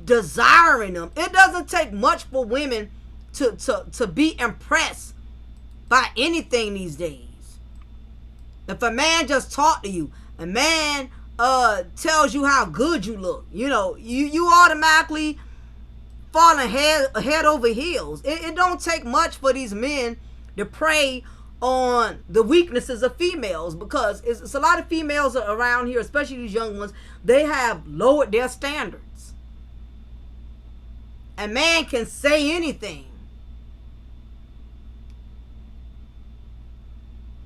S2: desiring them. It doesn't take much for women to be impressed by anything these days. If a man just talk to you, a man tells you how good you look, you know, you automatically falling head over heels. It don't take much for these men to prey on the weaknesses of females, because it's a lot of females around here, especially these young ones. They have lowered their standards. A man can say anything.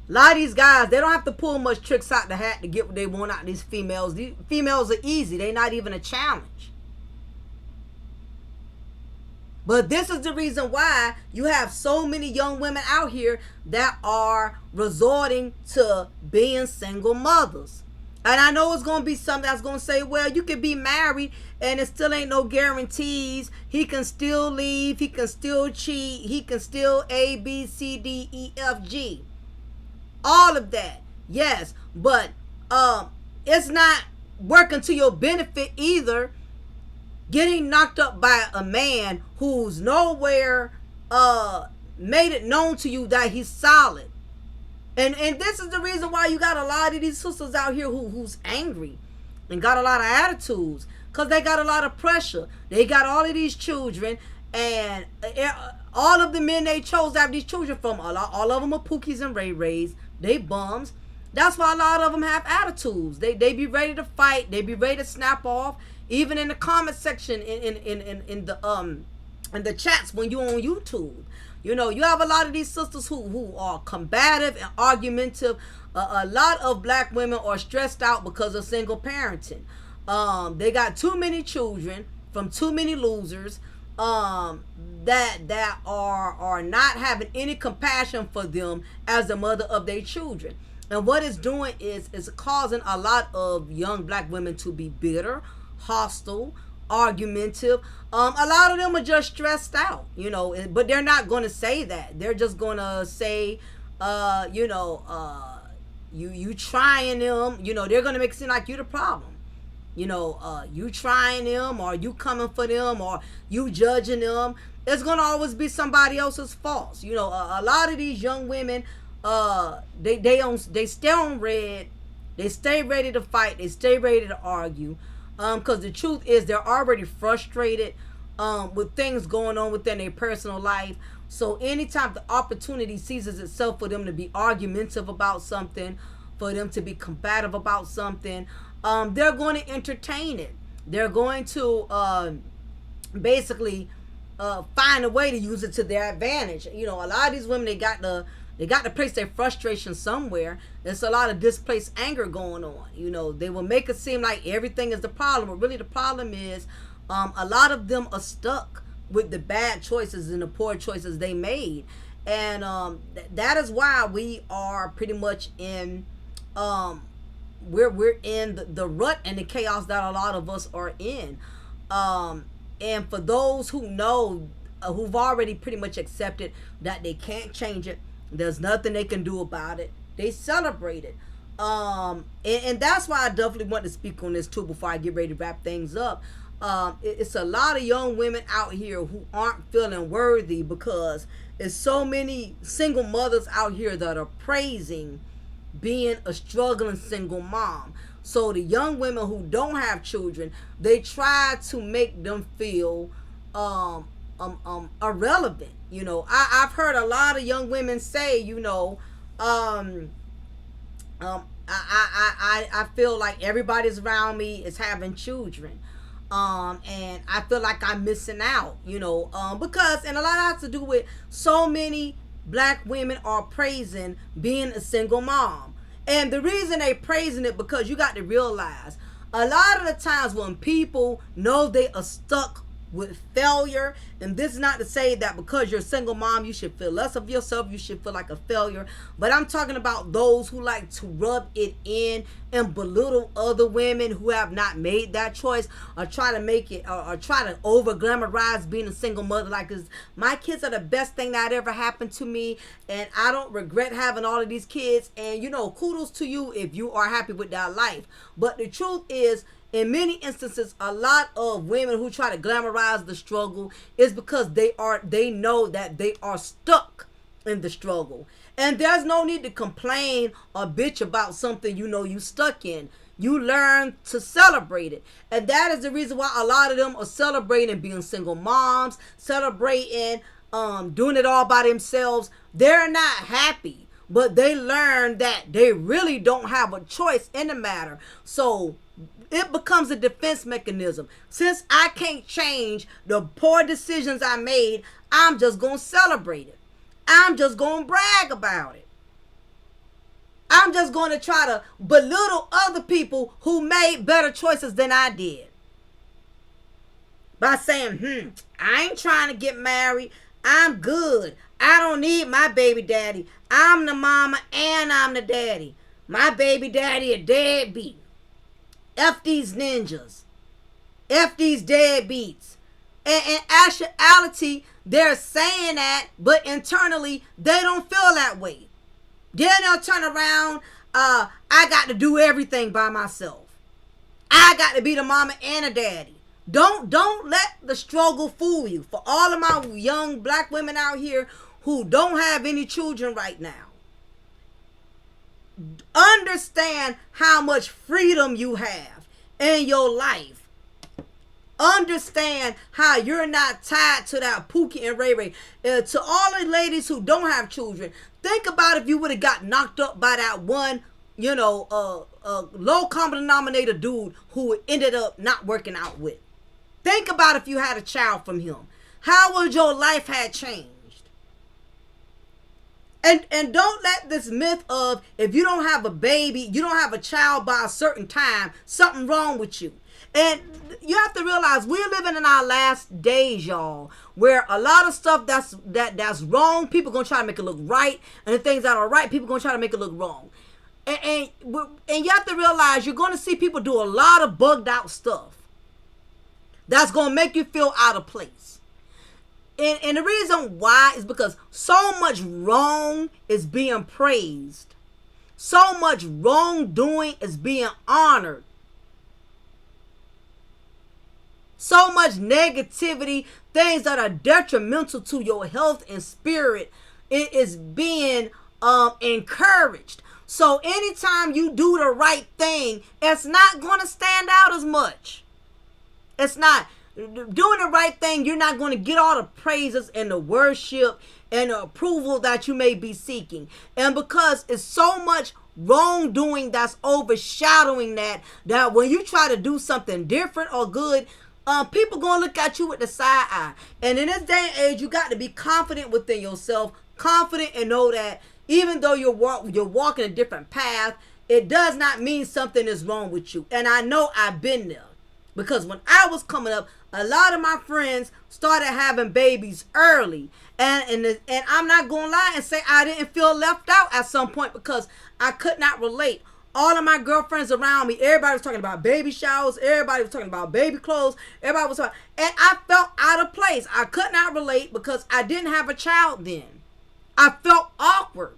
S2: A lot of these guys, they don't have to pull much tricks out the hat to get what they want out of these females. These females are easy. They're not even a challenge. But this is the reason why you have so many young women out here that are resorting to being single mothers. And I know it's going to be something that's going to say, well, you could be married and it still ain't no guarantees. He can still leave. He can still cheat. He can still A, B, C, D, E, F, G. All of that. Yes. But it's not working to your benefit either. Getting knocked up by a man who's nowhere made it known to you that he's solid. And this is the reason why you got a lot of these sisters out here who's angry and got a lot of attitudes, because they got a lot of pressure. They got all of these children, and all of the men they chose to have these children from, all of them are Pookies and Ray Rays. They bums. That's why a lot of them have attitudes. They be ready to fight. They be ready to snap off. Even in the comment section, in the chats when you on YouTube, you know, you have a lot of these sisters who are combative and argumentative. A lot of black women are stressed out because of single parenting. They got too many children from too many losers that are not having any compassion for them as the mother of their children. And what it's doing is causing a lot of young black women to be bitter, hostile, argumentative. A lot of them are just stressed out, you know, but they're not going to say that. They're just going to say, you trying them, you know, they're going to make it seem like you the problem. You know, you trying them, or you coming for them, or you judging them. It's going to always be somebody else's fault. You know, a lot of these young women, they stay on red. They stay ready to fight. They stay ready to argue. Because the truth is they're already frustrated with things going on within their personal life. So anytime the opportunity seizes itself for them to be argumentative about something, for them to be combative about something, they're going to entertain it. They're going to basically find a way to use it to their advantage. You know, a lot of these women, they got to place their frustration somewhere. There's a lot of displaced anger going on. You know, they will make it seem like everything is the problem, but really the problem is a lot of them are stuck with the bad choices and the poor choices they made. And that is why we are pretty much in we're in the rut and the chaos that a lot of us are in. And for those who know, who've already pretty much accepted that they can't change it, there's nothing they can do about it, they celebrate it. And that's why I definitely want to speak on this too before I get ready to wrap things up. It's a lot of young women out here who aren't feeling worthy, because there's so many single mothers out here that are praising being a struggling single mom. So the young women who don't have children, they try to make them feel irrelevant. You know, I've heard a lot of young women say, you know, I feel like everybody's around me is having children. And I feel like I'm missing out, you know, because, and a lot has to do with so many black women are praising being a single mom. And the reason they praising it, because you got to realize a lot of the times when people know they are stuck with failure, and this is not to say that because you're a single mom you should feel less of yourself, you should feel like a failure, but I'm talking about those who like to rub it in and belittle other women who have not made that choice, or try to make it, or try to over glamorize being a single mother, like, my kids are the best thing that ever happened to me, and I don't regret having all of these kids. And you know, kudos to you if you are happy with that life. But the truth is, in many instances, a lot of women who try to glamorize the struggle is because they know that they are stuck in the struggle. And there's no need to complain or bitch about something you know you stuck in. You learn to celebrate it. And that is the reason why a lot of them are celebrating being single moms, celebrating doing it all by themselves. They're not happy but they learn that they really don't have a choice in the matter. So it becomes a defense mechanism. Since I can't change the poor decisions I made, I'm just going to celebrate it. I'm just going to brag about it. I'm just going to try to belittle other people who made better choices than I did. By saying, I ain't trying to get married. I'm good. I don't need my baby daddy. I'm the mama and I'm the daddy. My baby daddy a deadbeat. F these ninjas. F these deadbeats. And in actuality, they're saying that, but internally, they don't feel that way. Then they'll turn around, I got to do everything by myself. I got to be the mama and the daddy. Don't let the struggle fool you. For all of my young black women out here who don't have any children right now, understand how much freedom you have in your life. Understand how you're not tied to that Pookie and Ray Ray. To all the ladies who don't have children, think about if you would have got knocked up by that one, low common denominator dude who ended up not working out with. Think about if you had a child from him. How would your life have changed? And don't let this myth of if you don't have a baby, you don't have a child by a certain time, something wrong with you. And you have to realize we're living in our last days, y'all, where a lot of stuff that's wrong, people gonna try to make it look right, and the things that are right, people gonna try to make it look wrong. And you have to realize you're gonna see people do a lot of bugged out stuff that's gonna make you feel out of place. And the reason why is because so much wrong is being praised. So much wrongdoing is being honored. So much negativity, things that are detrimental to your health and spirit, it is being encouraged. So anytime you do the right thing, it's not going to stand out as much. It's not. Doing the right thing, you're not going to get all the praises and the worship and the approval that you may be seeking. And because it's so much wrongdoing that's overshadowing that when you try to do something different or good, people gonna look at you with the side eye. And in this day and age, you got to be confident within yourself, confident and know that even though you're walking a different path, it does not mean something is wrong with you. And I know I've been there. Because when I was coming up, a lot of my friends started having babies early. And I'm not going to lie and say I didn't feel left out at some point because I could not relate. All of my girlfriends around me, everybody was talking about baby showers. Everybody was talking about baby clothes. Everybody was talking. And I felt out of place. I could not relate because I didn't have a child then. I felt awkward.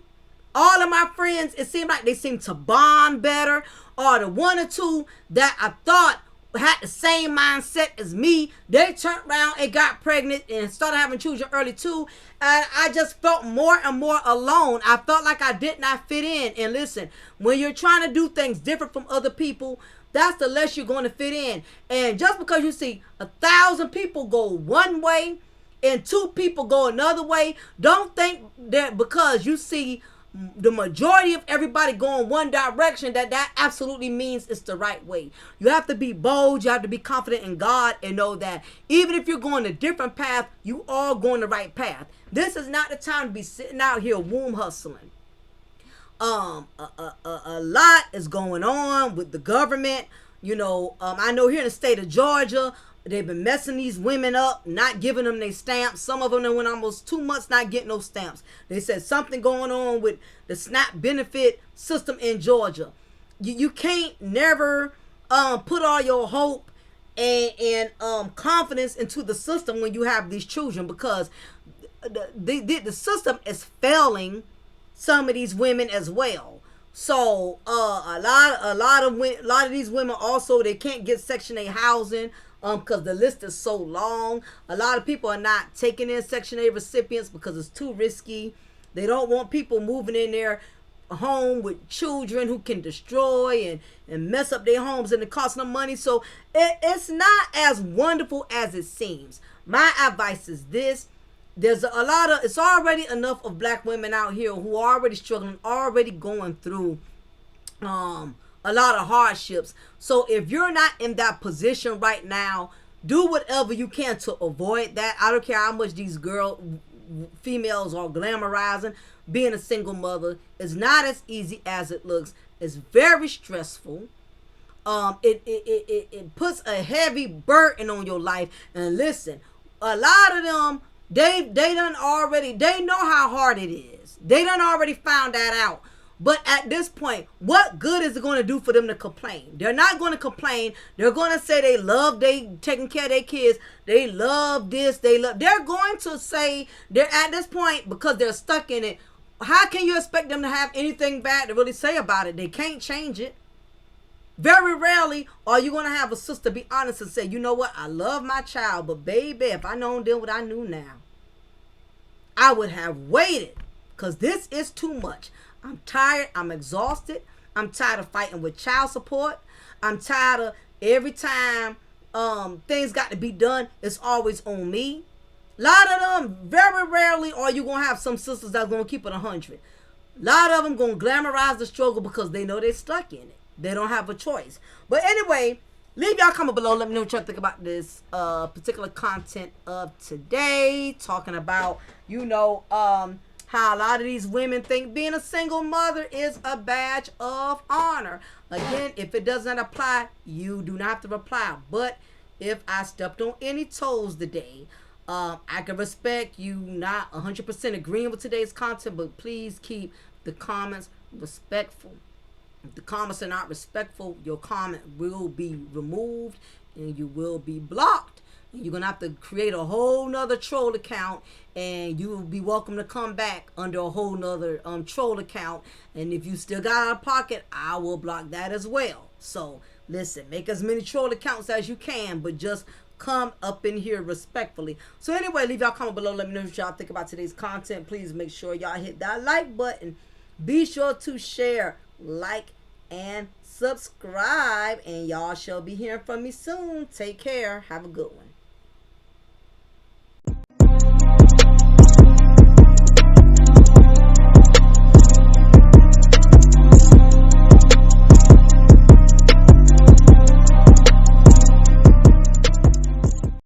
S2: All of my friends, it seemed like they seemed to bond better. Or the one or two that I thought had the same mindset as me, they turned around and got pregnant and started having children early too. And I just felt more and more alone. I felt like I did not fit in. And listen, when you're trying to do things different from other people, that's the less you're going to fit in. And just because you see 1,000 people go one way and 2 people go another way, don't think that because you see the majority of everybody going one direction that absolutely means it's the right way. You have to be bold. You have to be confident in God and know that even if you're going a different path, you are going the right path. This is not the time to be sitting out here womb hustling. A lot is going on with the government. I know here in the state of Georgia, they've been messing these women up, not giving them their stamps. Some of them went almost 2 months not getting no stamps. They said something going on with the SNAP benefit system in Georgia. You can't never put all your hope and confidence into the system when you have these children because the system is failing some of these women as well. So a lot of these women also, they can't get Section 8 housing. Because the list is so long. A lot of people are not taking in Section 8 recipients because it's too risky. They don't want people moving in their home with children who can destroy and mess up their homes and it costs them money. So it's not as wonderful as it seems. My advice is this. there's a lot of, it's already enough of black women out here who are already struggling, already going through a lot of hardships. So if you're not in that position right now, do whatever you can to avoid that. I don't care how much these females are glamorizing being a single mother. Is not as easy as it looks. It's very stressful. It puts a heavy burden on your life. And listen, a lot of them, they know how hard it is. They done already found that out. But at this point, what good is it going to do for them to complain? They're not going to complain. They're going to say they love taking care of their kids. They love this. They're going to say, they're at this point, because they're stuck in it. How can you expect them to have anything bad to really say about it? They can't change it. Very rarely are you going to have a sister be honest and say, you know what, I love my child, but baby, if I known then what I knew now, I would have waited, because this is too much. I'm tired. I'm exhausted. I'm tired of fighting with child support. I'm tired of every time things got to be done, it's always on me. A lot of them, very rarely are you going to have some sisters that's going to keep it 100. A lot of them going to glamorize the struggle because they know they're stuck in it. They don't have a choice. But anyway, leave y'all comment below. Let me know what y'all think about this particular content of today. Talking about, how a lot of these women think being a single mother is a badge of honor. Again, if it doesn't apply, you do not have to reply. But if I stepped on any toes today, I can respect you not 100% agreeing with today's content, but please keep the comments respectful. If the comments are not respectful, your comment will be removed and you will be blocked. You're going to have to create a whole nother troll account, and you will be welcome to come back under a whole nother troll account. And if you still got out of pocket, I will block that as well. So listen, make as many troll accounts as you can, but just come up in here respectfully. So anyway, leave y'all comment below. Let me know what y'all think about today's content. Please make sure y'all hit that like button. Be sure to share, like, and subscribe. And y'all shall be hearing from me soon. Take care. Have a good one.